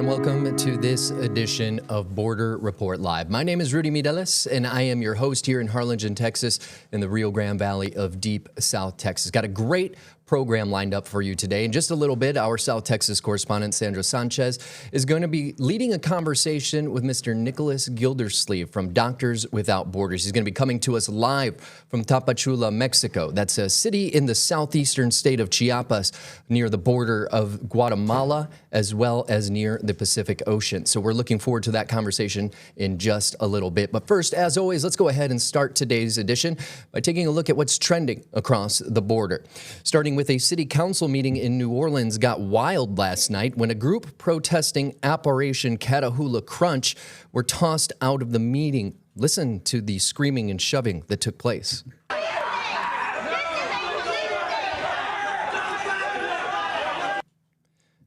and welcome to this edition of Border Report Live. My name is Rudy Mireles, and I am your host here in Harlingen, Texas, in the Rio Grande Valley of deep South Texas. Got a great program lined up for you today. In just a little bit, our South Texas correspondent, Sandra Sanchez, is going to be leading a conversation with Mr. Nicholas Gildersleeve from Doctors Without Borders. He's going to be coming to us live from Tapatio, Mexico. That's a city in the southeastern state of Chiapas, near the border of Guatemala, as well as near the Pacific Ocean. So we're looking forward to that conversation in just a little bit. But first, as always, let's go ahead and start today's edition by taking a look at what's trending across the border. Starting with a city council meeting in New Orleans got wild last night when a group protesting Operation Catahoula Crunch were tossed out of the meeting. Listen to the screaming and shoving that took place.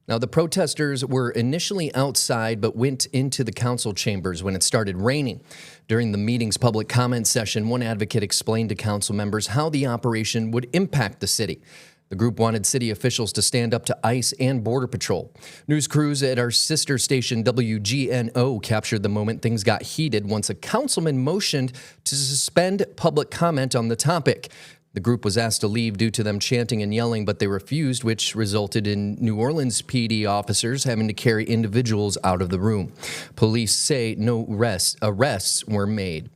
Now, the protesters were initially outside but went into the council chambers when it started raining. During the meeting's public comment session, one advocate explained to council members how the operation would impact the city. The group wanted city officials to stand up to ICE and Border Patrol. News crews at our sister station WGNO captured the moment things got heated once a councilman motioned to suspend public comment on the topic. The group was asked to leave due to them chanting and yelling, but they refused, which resulted in New Orleans PD officers having to carry individuals out of the room. Police say no arrests were made.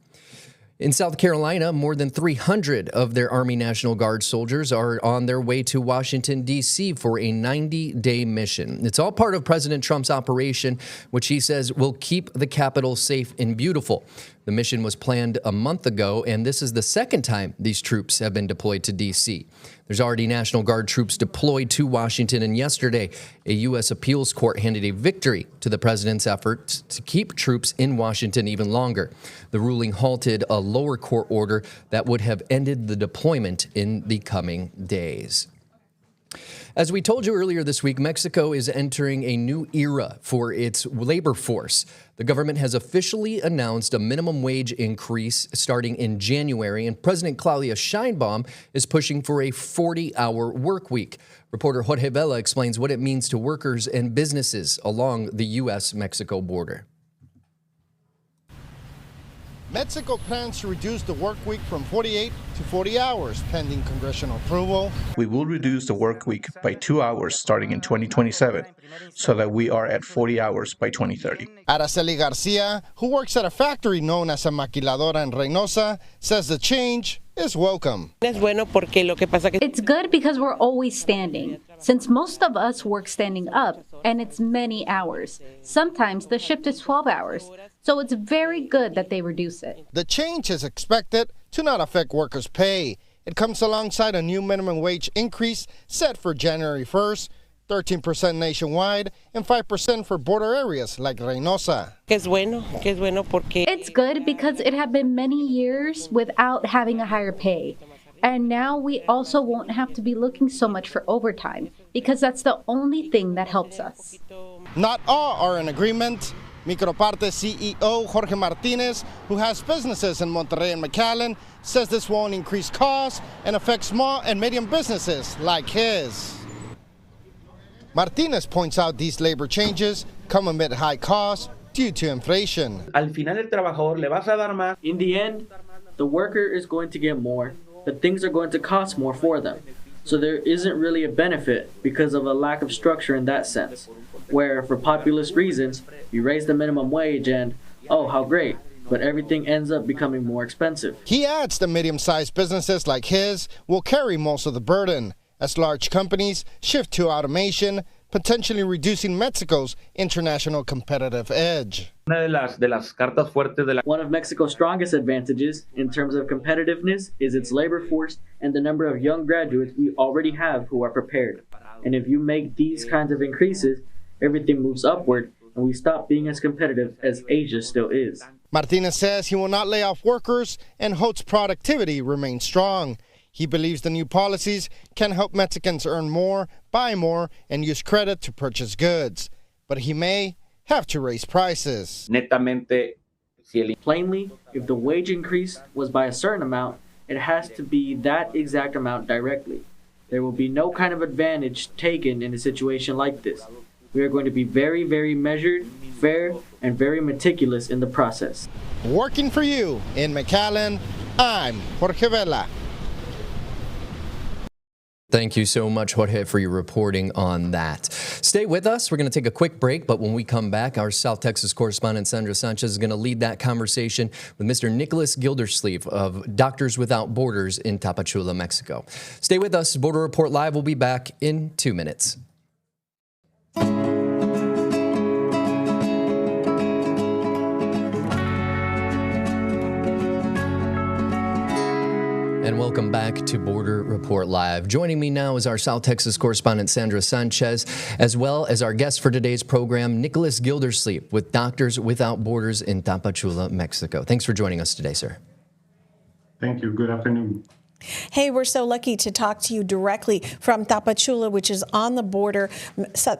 In South Carolina, more than 300 of their Army National Guard soldiers are on their way to Washington, D.C. for a 90-day mission. It's all part of President Trump's operation, which he says will keep the Capitol safe and beautiful. The mission was planned a month ago, and this is the second time these troops have been deployed to D.C. There's already National Guard troops deployed to Washington, and yesterday, a U.S. appeals court handed a victory to the president's efforts to keep troops in Washington even longer. The ruling halted a lower court order that would have ended the deployment in the coming days. As we told you earlier this week, Mexico is entering a new era for its labor force. The government has officially announced a minimum wage increase starting in January, and President Claudia Sheinbaum is pushing for a 40-hour work week. Reporter Jorge Vela explains what it means to workers and businesses along the U.S.-Mexico border. Mexico plans to reduce the work week from 48 to 40 hours, pending congressional approval. We will reduce the work week by 2 hours starting in 2027, so that we are at 40 hours by 2030. Araceli Garcia, who works at a factory known as a maquiladora in Reynosa, says the change is welcome. It's good because we're always standing, since most of us work standing up, and it's many hours. Sometimes the shift is 12 hours, so it's very good that they reduce it. The change is expected to not affect workers' pay. It comes alongside a new minimum wage increase set for January 1st, 13% nationwide, and 5% for border areas like Reynosa. It's good because it had been many years without having a higher pay. And now we also won't have to be looking so much for overtime, because that's the only thing that helps us. Not all are in agreement. Microparte CEO Jorge Martinez, who has businesses in Monterrey and McAllen, says this won't increase costs and affect small and medium businesses like his. Martinez points out these labor changes come amid high costs due to inflation. In the end, the worker is going to get more, but things are going to cost more for them. So there isn't really a benefit because of a lack of structure in that sense, where for populist reasons, you raise the minimum wage and, oh, how great, but everything ends up becoming more expensive. He adds that medium-sized businesses like his will carry most of the burden, as large companies shift to automation, potentially reducing Mexico's international competitive edge. One of Mexico's strongest advantages in terms of competitiveness is its labor force and the number of young graduates we already have who are prepared. And if you make these kinds of increases, everything moves upward and we stop being as competitive as Asia still is. Martinez says he will not lay off workers and hopes productivity remains strong. He believes the new policies can help Mexicans earn more, buy more, and use credit to purchase goods. But he may have to raise prices. Plainly, if the wage increase was by a certain amount, it has to be that exact amount directly. There will be no kind of advantage taken in a situation like this. We are going to be very, very measured, fair, and very meticulous in the process. Working for you in McAllen, I'm Jorge Vela. Thank you so much, Jorge, for your reporting on that. Stay with us. We're going to take a quick break, but when we come back, our South Texas correspondent, Sandra Sanchez, is going to lead that conversation with Mr. Nicholas Gildersleeve of Doctors Without Borders in Tapachula, Mexico. Stay with us. Border Report Live will be back in 2 minutes. And welcome back to Border Report Live. Joining me now is our South Texas correspondent, Sandra Sanchez, as well as our guest for today's program, Nicholas Gildersleeve with Doctors Without Borders in Tapachula, Mexico. Thanks for joining us today, sir. Thank you. Good afternoon. Hey, we're so lucky to talk to you directly from Tapachula, which is on the border,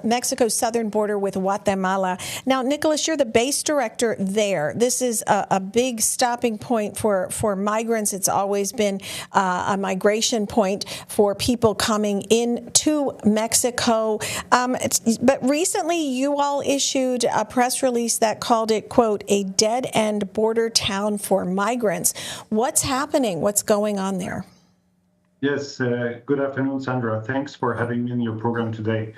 Mexico's southern border with Guatemala. Now, Nicholas, you're the base director there. This is a big stopping point for migrants. It's always been a migration point for people coming into Mexico. But recently, you all issued a press release that called it, quote, a dead-end border town for migrants. What's happening? What's going on there? Yes, good afternoon, Sandra. Thanks for having me in your program today.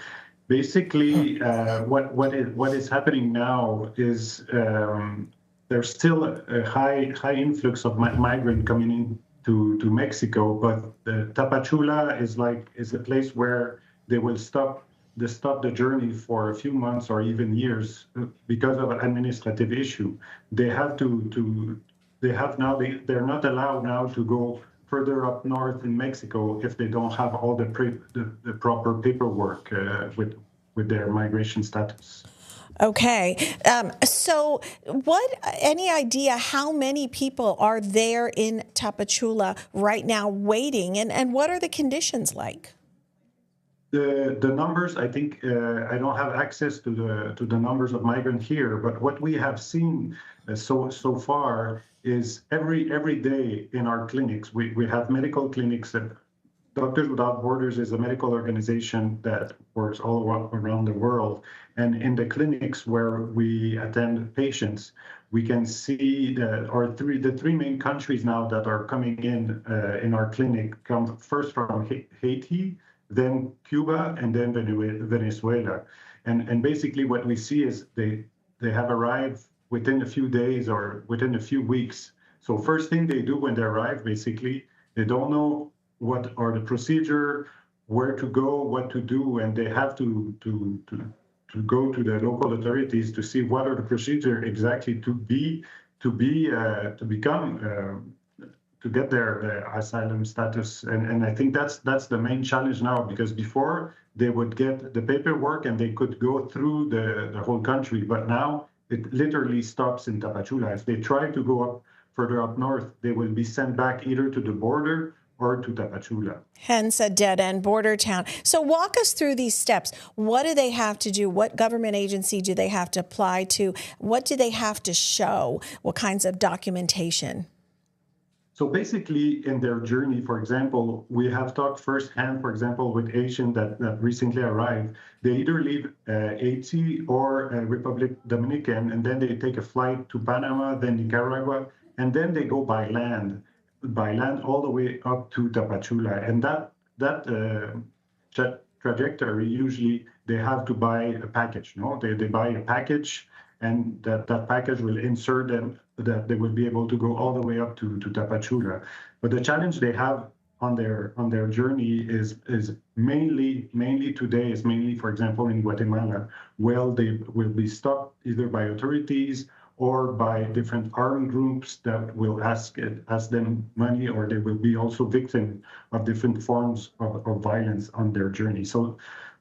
Basically, what is happening now is there's still a high influx of migrant coming in to Mexico, but Tapachula is a place where they will stop the journey for a few months or even years because of an administrative issue. They're not allowed now to go further up north in Mexico if they don't have all the proper paperwork with their migration status. Okay. So any idea how many people are there in Tapachula right now waiting, and what are the conditions like? The numbers, I think, I don't have access to the numbers of migrants here, but what we have seen so far is every day in our clinics, we have medical clinics. Doctors Without Borders is a medical organization that works all around the world. And in the clinics where we attend patients, we can see the three main countries now that are coming in our clinic come first from Haiti, then Cuba, and then Venezuela. And basically what we see is they have arrived within a few days or within a few weeks. So first thing they do when they arrive, basically, they don't know what are the procedure, where to go, what to do, and they have to go to the local authorities to see what are the procedure exactly to get their asylum status. And I think that's the main challenge now, because before they would get the paperwork and they could go through the whole country, but now it literally stops in Tapachula. If they try to go up further up north, they will be sent back either to the border or to Tapachula. Hence a dead-end border town. So walk us through these steps. What do they have to do? What government agency do they have to apply to? What do they have to show? What kinds of documentation? So basically, in their journey, for example, we have talked firsthand, for example, with Asians that recently arrived. They either leave Haiti or Republic Dominican, and then they take a flight to Panama, then Nicaragua, and then they go by land all the way up to Tapachula. And that trajectory, usually they have to buy a package. No, they buy a package, and that package will insert them, that they will be able to go all the way up to Tapachula. But the challenge they have on their journey is mainly today is mainly, for example, in Guatemala, where they will be stopped either by authorities or by different armed groups that will ask them money, or they will be also victim of different forms of violence on their journey. So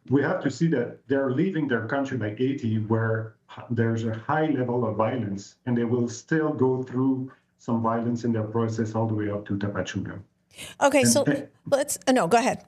we have to see that they're leaving their country like Haiti, where there's a high level of violence, and they will still go through some violence in their process all the way up to Tapachula. Okay, so let's, no, go ahead.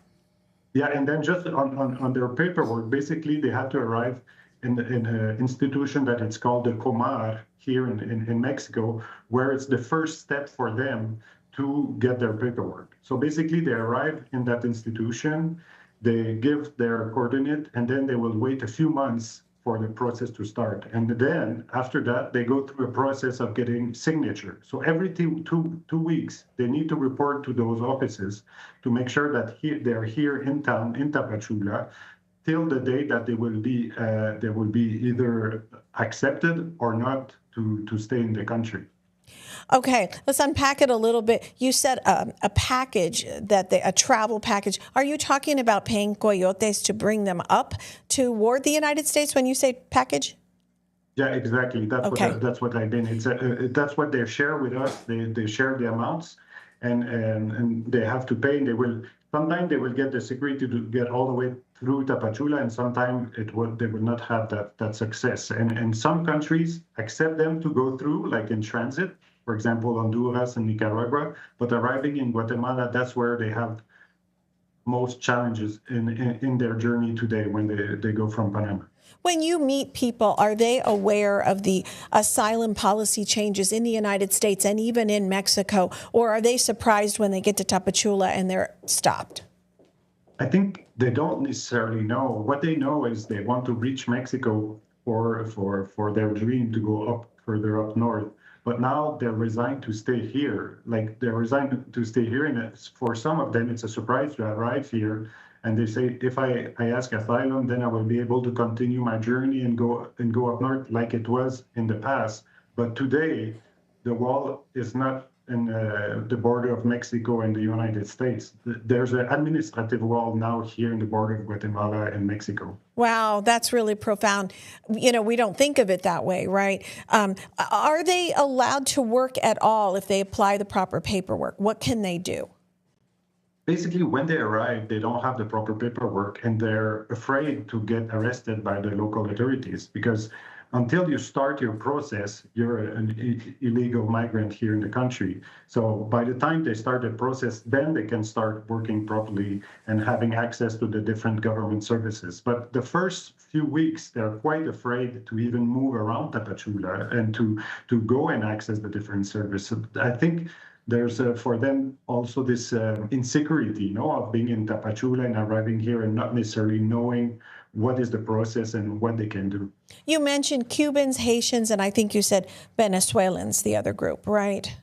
Yeah, and then just on their paperwork, basically they have to arrive in an institution that it's called the Comar here in Mexico, where it's the first step for them to get their paperwork. So basically they arrive in that institution, they give their coordinate, and then they will wait a few months for the process to start. And then after that, they go through a process of getting signature. So every two weeks, they need to report to those offices to make sure that they're here in town, in Tapachula, till the day that they will be either accepted or not to stay in the country. Okay, let's unpack it a little bit. You said a package, a travel package. Are you talking about paying coyotes to bring them up toward the United States when you say package? Yeah, exactly. That's what I mean. That's what they share with us. They share the amounts, and they have to pay. And sometimes they will get the security to get all the way through Tapachula, and sometimes they will not have that success. And some countries accept them to go through, like in transit. For example, Honduras and Nicaragua, but arriving in Guatemala, that's where they have most challenges in their journey today when they go from Panama. When you meet people, are they aware of the asylum policy changes in the United States and even in Mexico, or are they surprised when they get to Tapachula and they're stopped? I think they don't necessarily know. What they know is they want to reach Mexico for their dream to go up further up north. But now they're resigned to stay here. Like they're resigned to stay here, and for some of them, it's a surprise to arrive here. And they say, if I ask asylum, then I will be able to continue my journey and go up north like it was in the past. But today, the wall is not in the border of Mexico and the United States. There's an administrative wall now here in the border of Guatemala and Mexico. Wow, that's really profound. You know, we don't think of it that way, right? Are they allowed to work at all if they apply the proper paperwork? What can they do? Basically, when they arrive, they don't have the proper paperwork, and they're afraid to get arrested by the local authorities because until you start your process, you're an illegal migrant here in the country. So by the time they start the process, then they can start working properly and having access to the different government services. But the first few weeks, they're quite afraid to even move around Tapachula and to go and access the different services. I think there's for them also this insecurity, of being in Tapachula and arriving here and not necessarily knowing what is the process and what they can do. You mentioned Cubans, Haitians, and I think you said Venezuelans, the other group, right?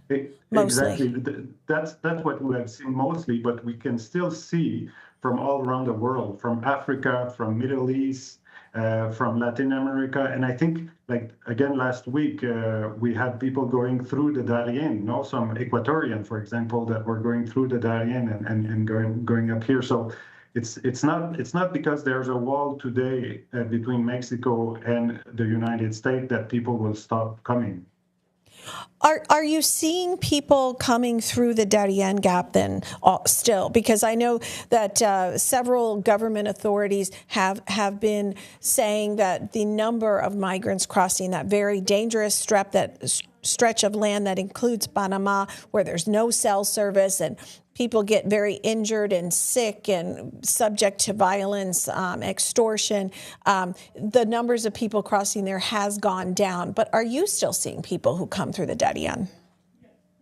Mostly. Exactly. That's what we have seen mostly, but we can still see from all around the world, from Africa, from Middle East, from Latin America. And I think, again, last week, we had people going through the Darien, some Ecuadorian, for example, that were going through the Darien and going up here. So it's not because there's a wall today between Mexico and the United States that people will stop coming. Are you seeing people coming through the Darien Gap then still? Because I know that several government authorities have been saying that the number of migrants crossing that very dangerous stretch of land that includes Panama, where there's no cell service and people get very injured and sick and subject to violence, extortion. The numbers of people crossing there has gone down. But are you still seeing people who come through the Darien?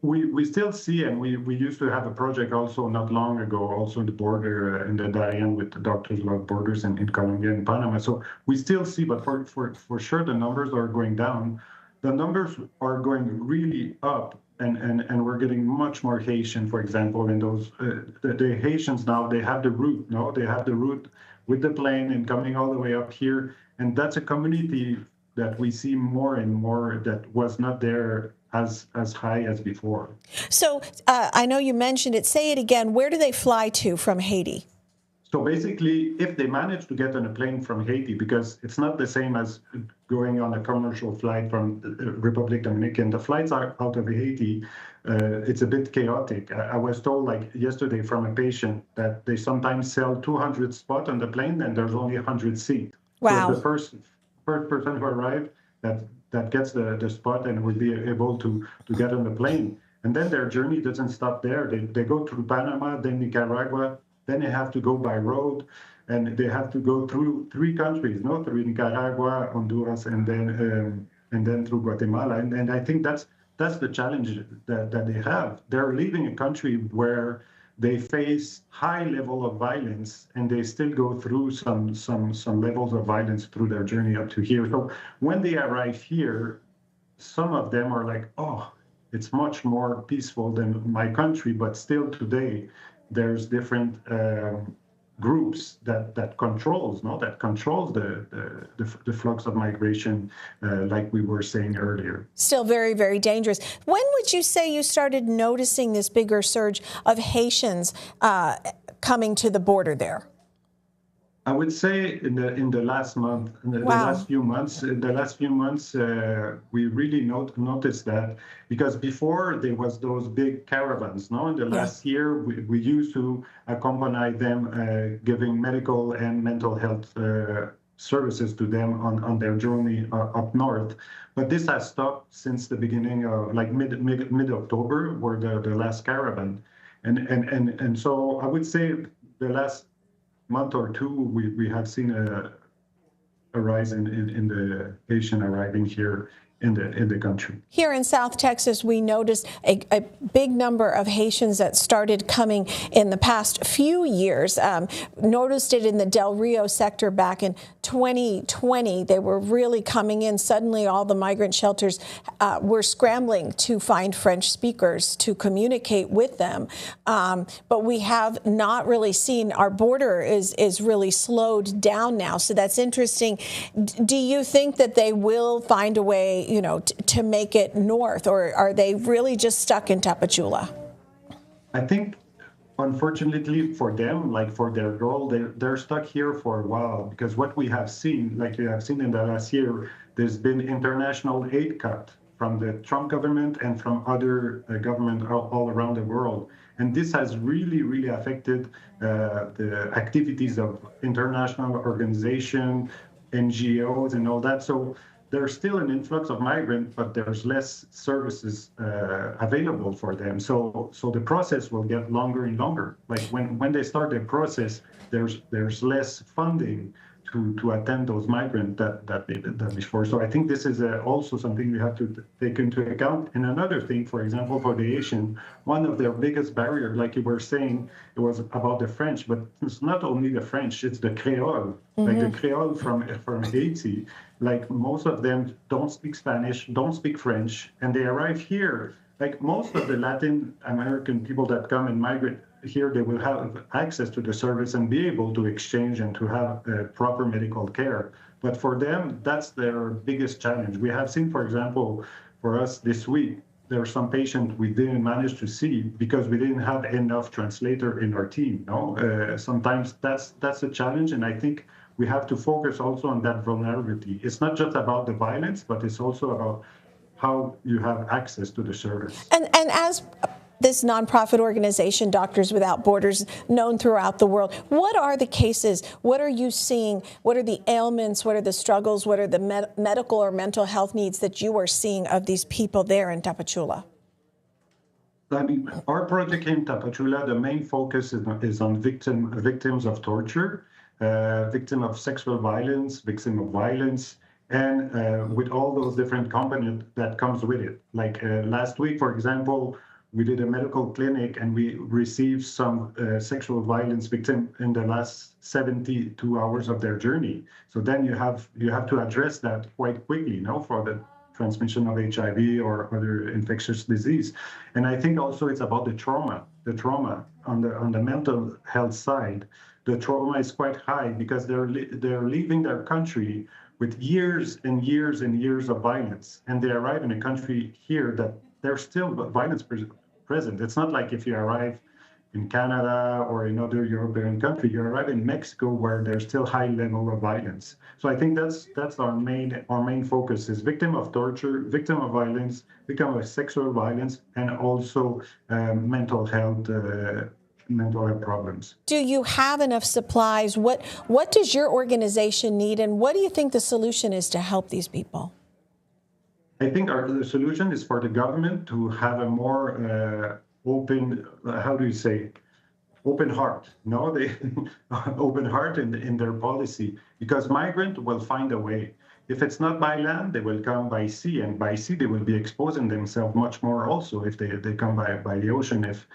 We still see, and we used to have a project also not long ago, also in the border in the Darien with the Doctors Without Borders in Colombia and Panama. So we still see, but for sure the numbers are going down. The numbers are going really up. And we're getting much more Haitian, for example, and those the Haitians now, they have the route, they have the route with the plane and coming all the way up here. And that's a community that we see more and more that was not there as high as before. So I know you mentioned it. Say it again. Where do they fly to from Haiti? So basically, if they manage to get on a plane from Haiti, because it's not the same as going on a commercial flight from the Republic Dominican, the flights are out of Haiti. It's a bit chaotic. I was told yesterday from a patient that they sometimes sell 200 spots on the plane and there's only 100 seats. Wow. So the first person who arrived that gets the spot and will be able to get on the plane. And then their journey doesn't stop there. They go through Panama, then Nicaragua, then they have to go by road, and they have to go through three countries, through Nicaragua, Honduras, and then through Guatemala. And I think that's the challenge that they have. They're leaving a country where they face high level of violence, and they still go through some levels of violence through their journey up to here. So when they arrive here, some of them are like, oh, it's much more peaceful than my country, but still today there's different groups that controls the flux of migration, like we were saying earlier. Still very, very dangerous. When would you say you started noticing this bigger surge of Haitians coming to the border there? I would say in the last month, in the last few months, we really noticed that, because before there was those big caravans. No, in the last year, we used to accompany them, giving medical and mental health services to them on their journey up north. But this has stopped since the beginning of like mid October, were the last caravan, and so I would say the last month or two, we have seen a rise in the Haitian arriving here in the country. Here in South Texas, we noticed a big number of Haitians that started coming in the past few years. Noticed it in the Del Rio sector back in 2020. They were really coming in. Suddenly, all the migrant shelters were scrambling to find French speakers to communicate with them. But we have not really seen, our border is really slowed down now. So that's interesting. Do you think that they will find a way, to make it north, or are they really just stuck in Tapachula? I think, unfortunately for them, like for their goal, they're stuck here for a while, because what we have seen, like we have seen in the last year, there's been international aid cut from the Trump government and from other governments all around the world. And this has really, really affected the activities of international organizations, NGOs, and all that. So there's still an influx of migrants, but there's less services available for them. So the process will get longer and longer. Like when they start the process, there's less funding to attend those migrants that they did that before. So I think this is also something we have to take into account. And another thing, for example, for the Asian, one of their biggest barriers, like you were saying, it was about the French, but it's not only the French, it's the Creole. Like the Creole from Haiti, like most of them don't speak Spanish, don't speak French, and they arrive here. Like most of the Latin American people that come and migrate here, they will have access to the service and be able to exchange and to have proper medical care. But for them, that's their biggest challenge. We have seen, for example, for us this week, there are some patients we didn't manage to see because we didn't have enough translator in our team. Sometimes that's a challenge, and I think we have to focus also on that vulnerability. It's not just about the violence, but it's also about how you have access to the service. And as this nonprofit organization, Doctors Without Borders, known throughout the world, what are the cases? What are you seeing? What are the ailments? What are the struggles? What are the medical or mental health needs that you are seeing of these people there in Tapachula? I mean, our project in Tapachula, the main focus is on victims of torture, victim of sexual violence, victim of violence, and with all those different components that comes with it. Like last week, for example, we did a medical clinic and we received some sexual violence victim in the last 72 hours of their journey. So then you have to address that quite quickly, for the transmission of HIV or other infectious disease. And I think also it's about the trauma on the mental health side. The trauma is quite high because they're leaving their country with years and years and years of violence, and they arrive in a country here that there's still violence present. It's not like if you arrive in Canada or in other European country, you arrive in Mexico where there's still high level of violence. So I think that's our main focus is victim of torture, victim of violence, victim of sexual violence, and also mental health problems. Do you have enough supplies? What does your organization need, and what do you think the solution is to help these people? I think the solution is for the government to have a more open, open heart. Open heart in their policy, because migrant will find a way. If it's not by land, they will come by sea, and by sea they will be exposing themselves much more also if they come by the ocean, if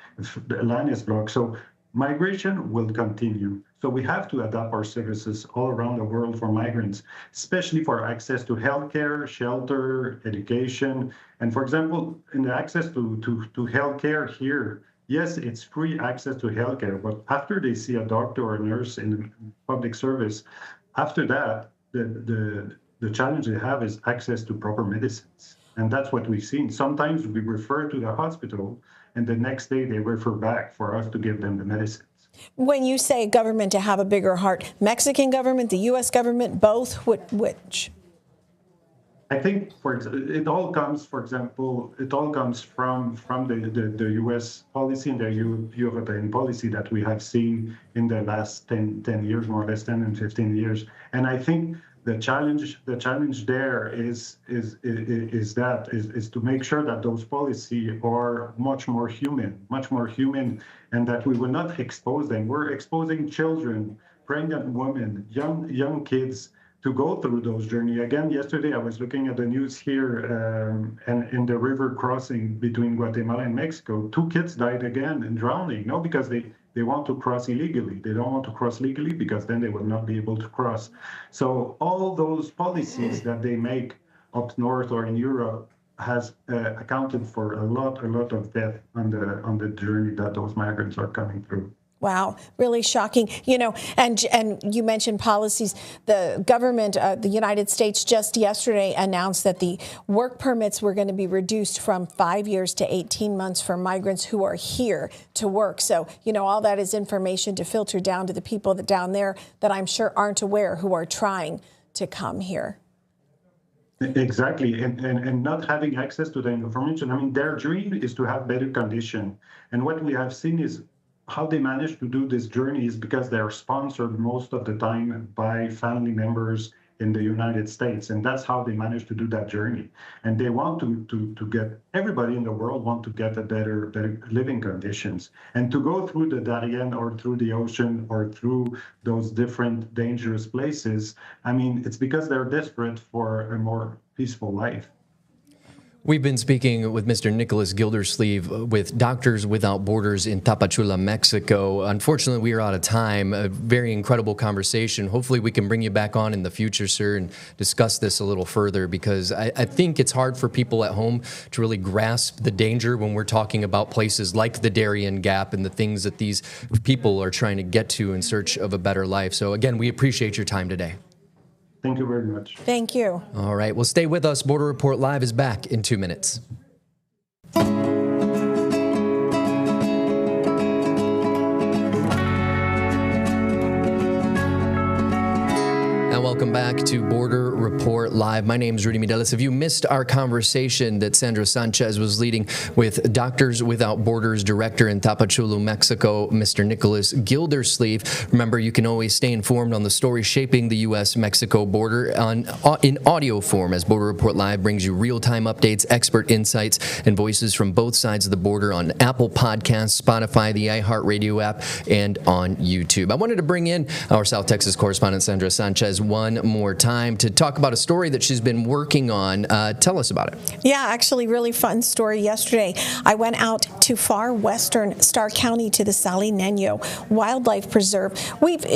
the land is blocked. So migration will continue. So we have to adapt our services all around the world for migrants, especially for access to healthcare, shelter, education. And for example, in the access to healthcare here, yes, it's free access to healthcare, but after they see a doctor or a nurse in public service, after that, the challenge they have is access to proper medicines. And that's what we've seen. Sometimes we refer to the hospital, and the next day they refer back for us to give them the medicines. When you say government to have a bigger heart, Mexican government, the U.S. government, both, which? I think it all comes, for example, it all comes from the U.S. policy and the European policy that we have seen in the last 10 years, more or less 10 and 15 years. And I think the challenge there is to make sure that those policies are much more human, and that we will not expose them. We're exposing children, pregnant women, young kids to go through those journeys. Again, yesterday I was looking at the news here, and in the river crossing between Guatemala and Mexico, 2 kids died again in drowning, because they want to cross illegally. They don't want to cross legally because then they will not be able to cross. So all those policies that they make up north or in Europe has accounted for a lot of death on the journey that those migrants are coming through. Wow, really shocking. And you mentioned policies. The government, the United States, just yesterday announced that the work permits were going to be reduced from 5 years to 18 months for migrants who are here to work. So, all that is information to filter down to the people down there that I'm sure aren't aware who are trying to come here. Exactly, and not having access to the information. I mean, their dream is to have better condition. And what we have seen is how they manage to do this journey is because they are sponsored most of the time by family members in the United States, and that's how they manage to do that journey. And they want to get, everybody in the world want to get a better living conditions, and to go through the Darien or through the ocean or through those different dangerous places. I mean, it's because they're desperate for a more peaceful life. We've been speaking with Mr. Nicholas Gildersleeve with Doctors Without Borders in Tapachula, Mexico. Unfortunately, we are out of time. A very incredible conversation. Hopefully, we can bring you back on in the future, sir, and discuss this a little further, because I think it's hard for people at home to really grasp the danger when we're talking about places like the Darien Gap and the things that these people are trying to get to in search of a better life. So, again, we appreciate your time today. Thank you very much. Thank you. All right. Well, stay with us. Border Report Live is back in 2 minutes. And welcome back to Border Report Live. My name is Rudy Midelis. If you missed our conversation that Sandra Sanchez was leading with Doctors Without Borders Director in Tapachula, Mexico, Mr. Nicholas Gildersleeve, remember, you can always stay informed on the story shaping the U.S.-Mexico border in audio form, as Border Report Live brings you real-time updates, expert insights, and voices from both sides of the border on Apple Podcasts, Spotify, the iHeartRadio app, and on YouTube. I wanted to bring in our South Texas correspondent, Sandra Sanchez, one more time to talk about a story that she's been working on. Tell us about it. Yeah, actually, really fun story. Yesterday, I went out to far western Starr County to the Salineno Wildlife Preserve.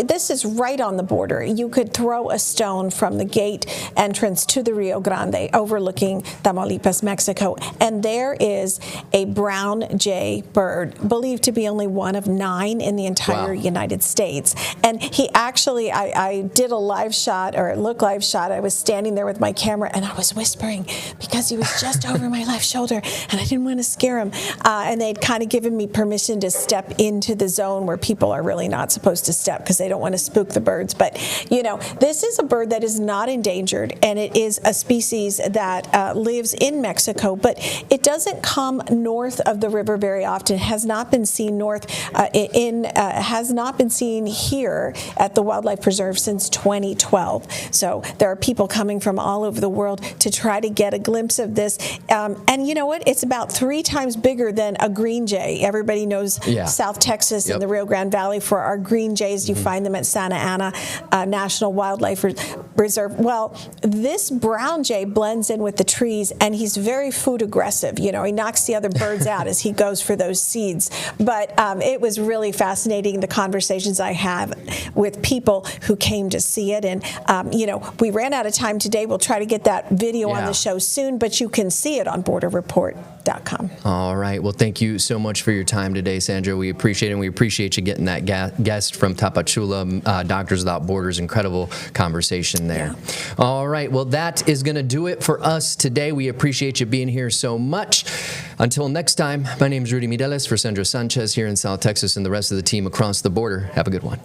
This is right on the border. You could throw a stone from the gate entrance to the Rio Grande overlooking Tamaulipas, Mexico, and there is a brown jay bird, believed to be only one of 9 in the entire United States. And he actually, I did a live shot, or a look live shot. I was standing there with my camera and I was whispering because he was just over my left shoulder and I didn't want to scare him. And they'd kind of given me permission to step into the zone where people are really not supposed to step because they don't want to spook the birds. But, this is a bird that is not endangered, and it is a species that lives in Mexico, but it doesn't come north of the river very often. It has not been seen has not been seen here at the Wildlife Preserve since 2012. So there are people people coming from all over the world to try to get a glimpse of this. And you know what? It's about 3 times bigger than a green jay. Everybody knows South Texas and the Rio Grande Valley for our green jays. You find them at Santa Ana National Wildlife Reserve. Well, this brown jay blends in with the trees, and he's very food aggressive. You know, he knocks the other birds out as he goes for those seeds. But it was really fascinating, the conversations I have with people who came to see it. And, you know, we ran out of time today. We'll try to get that video on the show soon, but you can see it on borderreport.com. All right. Well, thank you so much for your time today, Sandra. We appreciate it, and we appreciate you getting that guest from Tapachula, Doctors Without Borders. Incredible conversation there. Yeah. All right. Well, that is going to do it for us today. We appreciate you being here so much. Until next time, my name is Rudy Mireles for Sandra Sanchez here in South Texas and the rest of the team across the border. Have a good one.